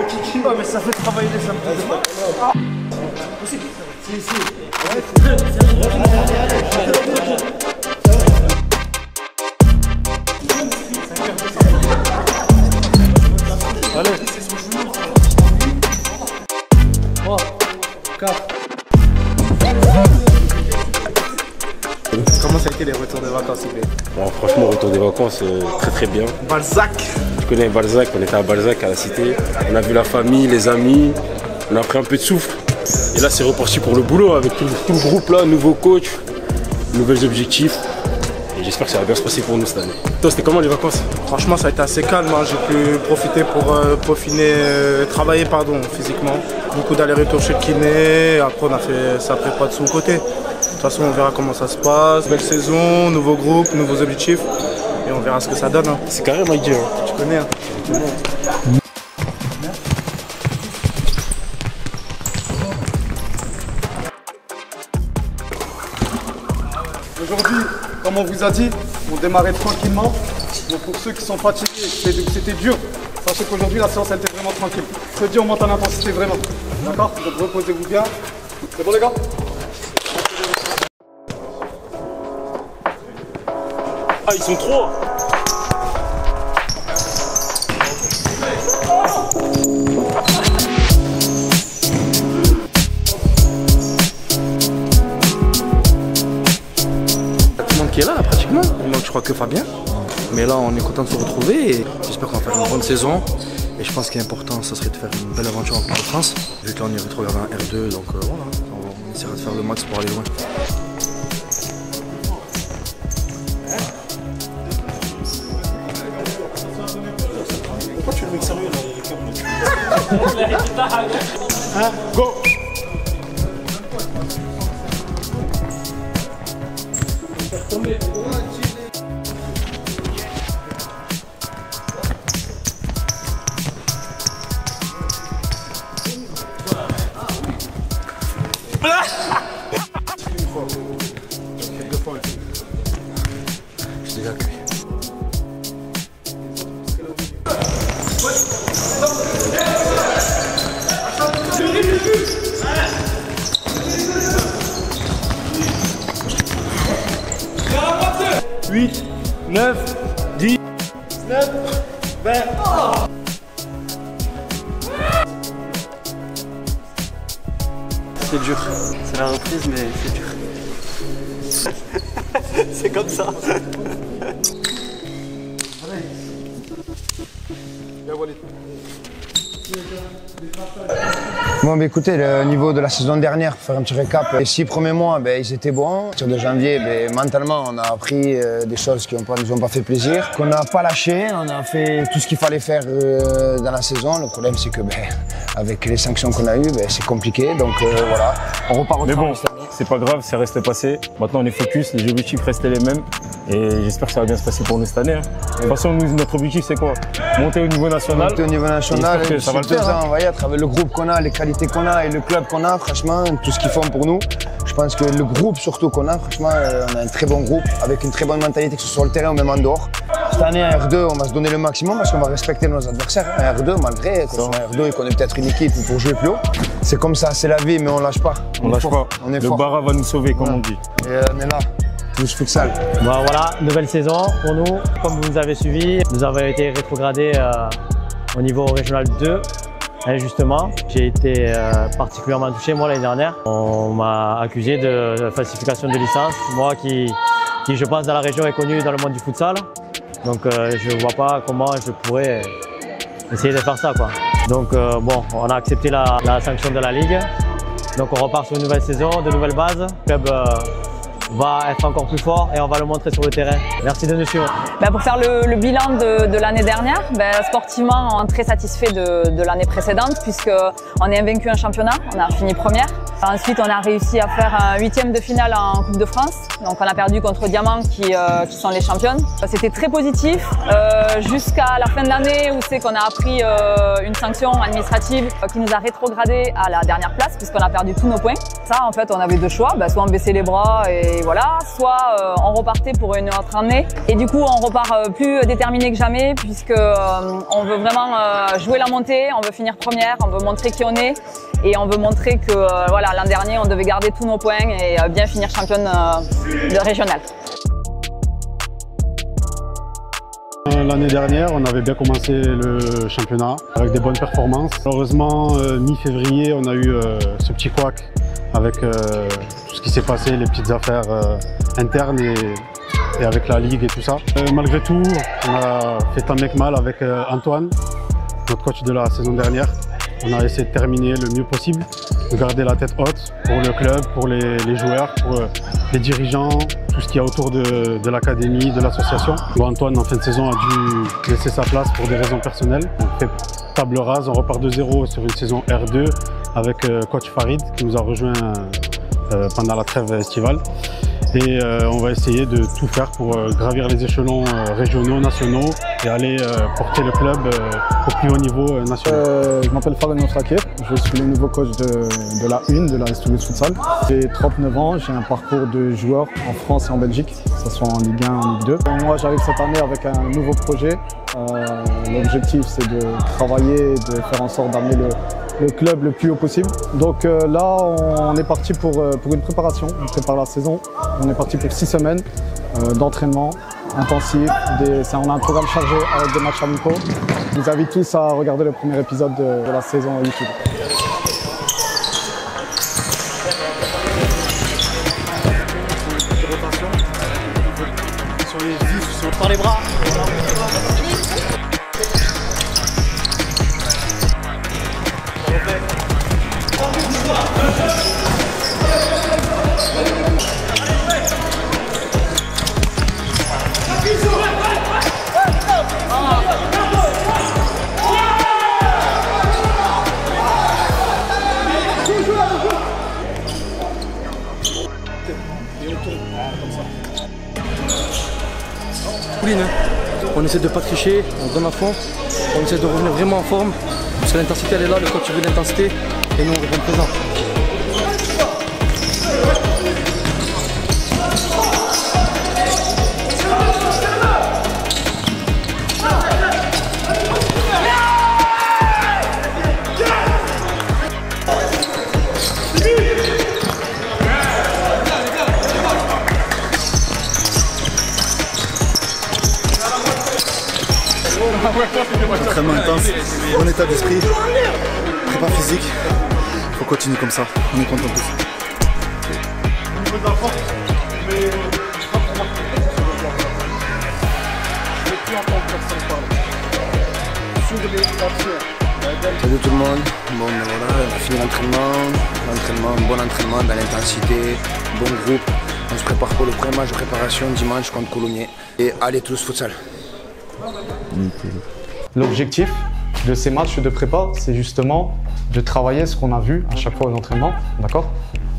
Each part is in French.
Oh, mais ça fait travailler les samedis de match. Allez. 3, 4. Comment ça a été les retours de vacances, s'il vous plaît? Bon, franchement, retour des vacances, très bien. Balzac. Tu connais Balzac, on était à Balzac, à la Cité. On a vu la famille, les amis, on a pris un peu de souffle. Et là, c'est reparti pour le boulot avec tout le groupe là, nouveau coach, nouveaux objectifs. Et j'espère que ça va bien se passer pour nous cette année. Toi, c'était comment les vacances? Franchement, ça a été assez calme. Hein. J'ai pu profiter pour peaufiner, travailler physiquement. Beaucoup d'allers-retours chez le kiné. Après, on a fait sa prépa de son côté. De toute façon, on verra comment ça se passe. Belle saison, nouveau groupe, nouveaux objectifs. Et on verra ce que ça donne. Hein. C'est carrément idée. Hein. Tu connais. Hein. Aujourd'hui, comme on vous a dit, on démarrait tranquillement. Donc pour ceux qui sont fatigués, c'était dur. Sachez qu'aujourd'hui, la séance elle était vraiment tranquille. Jeudi, on monte en intensité vraiment. D'accord? Donc reposez-vous bien. C'est bon les gars? Ah, ils sont trop. Qui est là pratiquement, il manque je crois que Fabien, mais là on est content de se retrouver et j'espère qu'on va faire une bonne saison et je pense qu'il est important ça serait de faire une belle aventure en Coupe de France vu que là on est rétrogradé en R2 donc voilà, on essaiera de faire le max pour aller loin. Pourquoi tu le mets sérieux là? Hein? Go! Je déjà cuit. Huit, 9, 10, 9, 20. C'est dur, c'est la reprise mais c'est dur. C'est comme ça. Bon, bah, écoutez, le niveau de la saison dernière, pour faire un petit récap, les 6 premiers mois, ils étaient bons. À partir de janvier, mentalement, on a appris des choses qui nous ont pas fait plaisir, qu'on n'a pas lâché, on a fait tout ce qu'il fallait faire dans la saison. Le problème, c'est que avec les sanctions qu'on a eues, c'est compliqué. Donc voilà, on repart au travail. Mais bon, c'est pas grave, c'est resté passé. Maintenant, on est focus, les objectifs restaient les mêmes. Et j'espère que ça va bien se passer pour nous cette année. Hein. De toute façon, nous, notre objectif, c'est quoi? Monter au niveau national. Monter au niveau national, et ça va le faire. Hein. Voyez, à travers le groupe qu'on a, les qualités qu'on a et le club qu'on a, franchement, tout ce qu'ils font pour nous. Je pense que le groupe surtout qu'on a, franchement, on a un très bon groupe avec une très bonne mentalité, que ce soit sur le terrain ou même en dehors. Cette année, en R2, on va se donner le maximum parce qu'on va respecter nos adversaires. En R2, malgré qu'on soit en R2 et qu'on ait peut-être une équipe pour jouer plus haut. C'est comme ça, c'est la vie, mais on lâche pas. On lâche pas. On est le fort. Bara va nous sauver, comme on dit. Et on est là. Tous futsal. Bon, voilà, nouvelle saison pour nous. Comme vous nous avez suivis, nous avons été rétrogradés au niveau régional 2. Injustement, j'ai été particulièrement touché moi l'année dernière. On m'a accusé de falsification de licence. Moi qui je pense dans la région est connu dans le monde du futsal. Donc je ne vois pas comment je pourrais essayer de faire ça, quoi. Donc bon, on a accepté la sanction de la Ligue. Donc on repart sur une nouvelle saison, de nouvelles bases. Le club va être encore plus fort et on va le montrer sur le terrain. Merci de nous suivre. Pour faire le bilan de l'année dernière, sportivement, on est très satisfait de l'année précédente puisqu'on est invaincu en championnat, on a fini première. Ensuite, on a réussi à faire un 8e de finale en Coupe de France. Donc on a perdu contre Diamant qui sont les championnes. C'était très positif jusqu'à la fin de l'année où c'est qu'on a appris une sanction administrative qui nous a rétrogradé à la dernière place puisqu'on a perdu tous nos points. Ça, en fait, on avait deux choix, soit on baissait les bras et et voilà, soit on repartait pour une autre année. Et du coup, on repart plus déterminé que jamais puisque on veut vraiment jouer la montée, on veut finir première, on veut montrer qui on est et on veut montrer que voilà, l'an dernier, on devait garder tous nos points et bien finir championne de régionale. L'année dernière, on avait bien commencé le championnat avec des bonnes performances. Heureusement, mi-février, on a eu ce petit couac avec tout ce qui s'est passé, les petites affaires internes et avec la Ligue et tout ça. Malgré tout, on a fait tant bien que mal avec Antoine, notre coach de la saison dernière. On a essayé de terminer le mieux possible, de garder la tête haute pour le club, pour les joueurs, pour les dirigeants, tout ce qu'il y a autour de l'académie, de l'association. Bon, Antoine, en fin de saison, a dû laisser sa place pour des raisons personnelles. On fait table rase, on repart de zéro sur une saison R2 avec coach Farid qui nous a rejoint pendant la trêve estivale. Et on va essayer de tout faire pour gravir les échelons régionaux, nationaux et aller porter le club au plus haut niveau national. Je m'appelle Farid Moussakir, je suis le nouveau coach de la 1 de l'AS Toulouse Futsal. J'ai 39 ans, j'ai un parcours de joueur en France et en Belgique, que ce soit en Ligue 1 en Ligue 2. Moi j'arrive cette année avec un nouveau projet. L'objectif c'est de travailler et de faire en sorte d'amener le club le plus haut possible. Donc là, on est parti pour une préparation, on prépare la saison. On est parti pour 6 semaines d'entraînement intensif. On a un programme chargé avec des matchs amicaux. Je vous invite tous à regarder le premier épisode de la saison YouTube. Sur les vifs, par les bras. On essaie de ne pas tricher, on donne à fond, on essaie de revenir vraiment en forme, parce que l'intensité elle est là, le coach veut l'intensité, et nous on revient présent. Entraînement intense, bon état d'esprit, prépa physique, il faut continuer comme ça, on est content de tous. Salut tout le monde, bon voilà, on a fini l'entraînement, bon entraînement dans l'intensité, bon groupe. On se prépare pour le premier match de préparation dimanche contre Coulommiers. Et allez tous futsal. L'objectif de ces matchs de prépa, c'est justement de travailler ce qu'on a vu à chaque fois aux entraînements, d'accord,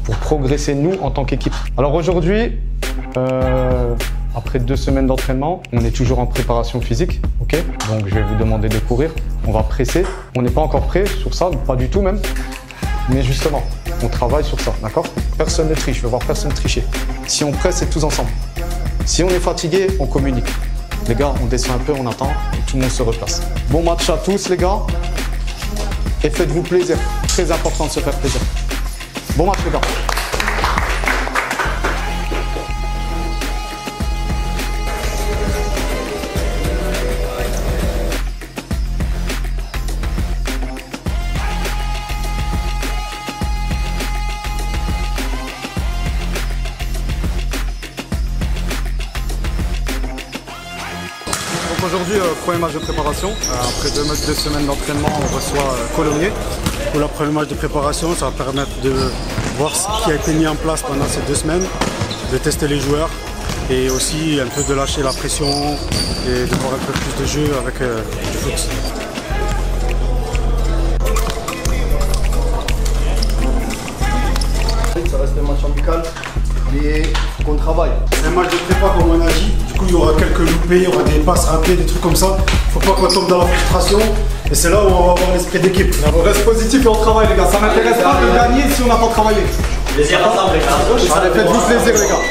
pour progresser nous en tant qu'équipe. Alors aujourd'hui, après 2 semaines d'entraînement, on est toujours en préparation physique, ok. Donc je vais vous demander de courir, on va presser. On n'est pas encore prêt sur ça, pas du tout même. Mais justement, on travaille sur ça, d'accord. Personne ne triche, je veux voir personne tricher. Si on presse, c'est tous ensemble. Si on est fatigué, on communique. Les gars, on descend un peu, on attend, et tout le monde se replace. Bon match à tous les gars, et faites-vous plaisir. Très important de se faire plaisir. Bon match les gars. Aujourd'hui, premier match de préparation. Après 2 semaines d'entraînement, on reçoit Coulommiers. Pour le premier match de préparation, ça va permettre de voir ce qui a été mis en place pendant ces 2 semaines, de tester les joueurs et aussi un peu de lâcher la pression et de voir un peu plus de jeu avec du foot. Ça reste un match amical, mais il faut qu'on travaille. C'est un match de prépa comme on a dit, du coup il y aura quelques loupés, il y aura des passes ratées, des trucs comme ça. Il ne faut pas qu'on tombe dans la frustration et c'est là où on va avoir l'esprit d'équipe. On reste positif et on travaille les gars, ça m'intéresse pas de gagner si on n'a pas travaillé. Plaisir ensemble, les gars. Allez, faites-vous plaisir, les gars.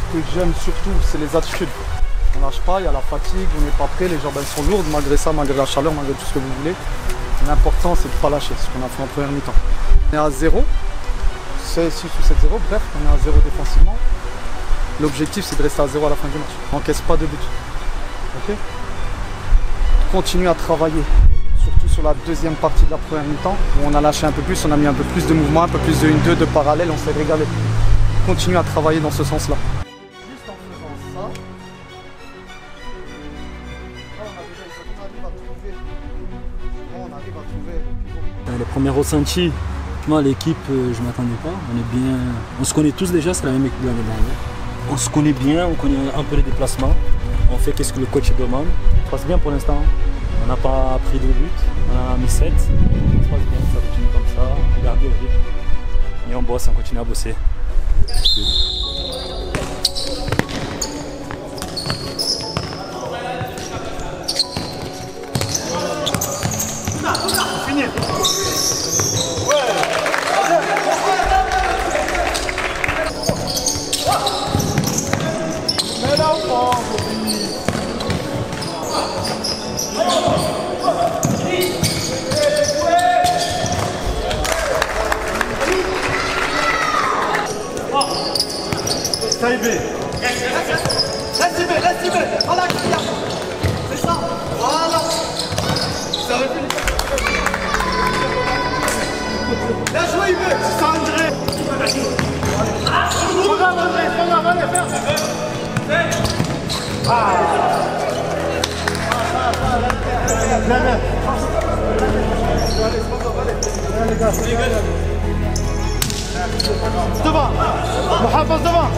Ce que j'aime surtout, c'est les attitudes. On lâche pas, il y a la fatigue, on n'est pas prêt, les jambes elles sont lourdes, malgré ça, malgré la chaleur, malgré tout ce que vous voulez. L'important, c'est de ne pas lâcher, ce qu'on a fait en première mi-temps. On est à 0, c'est 6 ou 7-0, bref, on est à 0 défensivement. L'objectif, c'est de rester à 0 à la fin du match. On n'encaisse pas de but. Ok ? Continue à travailler, surtout sur la deuxième partie de la première mi-temps, où on a lâché un peu plus, on a mis un peu plus de mouvement, un peu plus de 1-2, de parallèle, on s'est régalé. Continue à travailler dans ce sens-là. Juste en faisant ça, là on arrive à trouver. Les premiers ressentis, moi l'équipe, je ne m'attendais pas. On se connaît tous déjà, c'est la même équipe de l'année dernière. On se connaît bien, on connaît un peu les déplacements. On fait ce que le coach demande. Ça se passe bien pour l'instant. On n'a pas pris de but, on a mis 7. Ça se passe bien, ça continue comme ça. On garde le rythme. Et on bosse, on continue à bosser. Reste voilà, c'est ça, voilà. Ça va finir. Bien joué, Ibe. C'est ça, André. Regarde, André, regarde, allez, faire. Devant, Mohamed devant.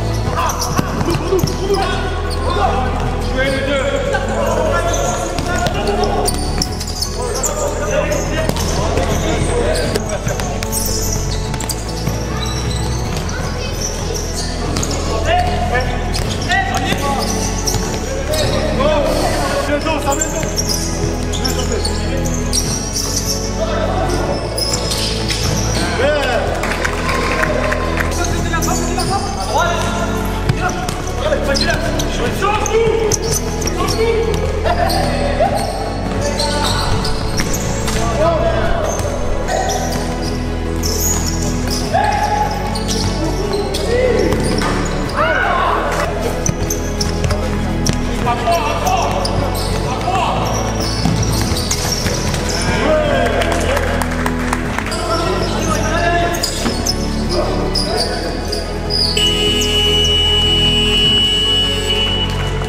Jouez les deux.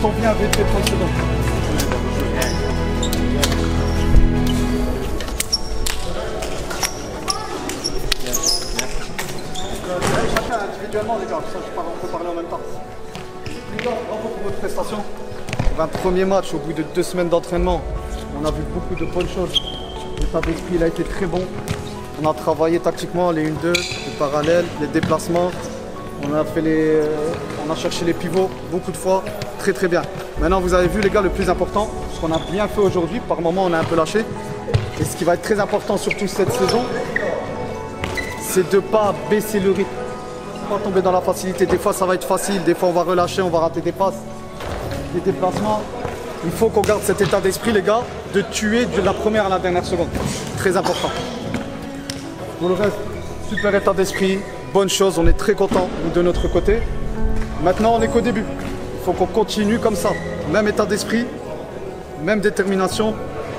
On vient vite fait 30 secondes. Chacun individuellement les gars, ça on peut parler en même temps. premier match, au bout de 2 semaines d'entraînement, on a vu beaucoup de bonnes choses. L'état d'esprit il a été très bon. On a travaillé tactiquement les 1-2, les parallèles, les déplacements. On a cherché les pivots beaucoup de fois, très très bien. Maintenant vous avez vu les gars, le plus important, ce qu'on a bien fait aujourd'hui, par moments on a un peu lâché. Et ce qui va être très important surtout cette saison, c'est de ne pas baisser le rythme. Pas tomber dans la facilité. Des fois ça va être facile, des fois on va relâcher, on va rater des passes, des déplacements. Il faut qu'on garde cet état d'esprit les gars, de tuer de la première à la dernière seconde. Très important. Pour le reste, super état d'esprit, bonne chose, on est très contents de notre côté. Maintenant on est qu'au début. Il faut qu'on continue comme ça. Même état d'esprit, même détermination,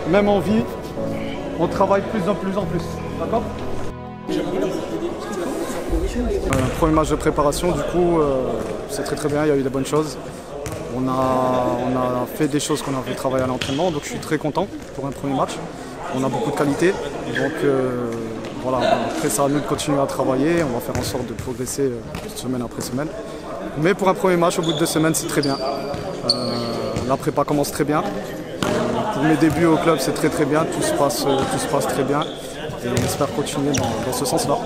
même envie. On travaille plus en plus. D'accord ? Premier match de préparation, du coup, c'est très bien, il y a eu des bonnes choses. On a fait des choses qu'on a fait travailler à l'entraînement, donc je suis très content pour un premier match. On a beaucoup de qualité, donc voilà, après ça à nous de continuer à travailler, on va faire en sorte de progresser semaine après semaine. Mais pour un premier match, au bout de 2 semaines, c'est très bien. La prépa commence très bien. Pour mes débuts au club, c'est très bien, tout se passe très bien. Et on espère continuer dans ce sens-là.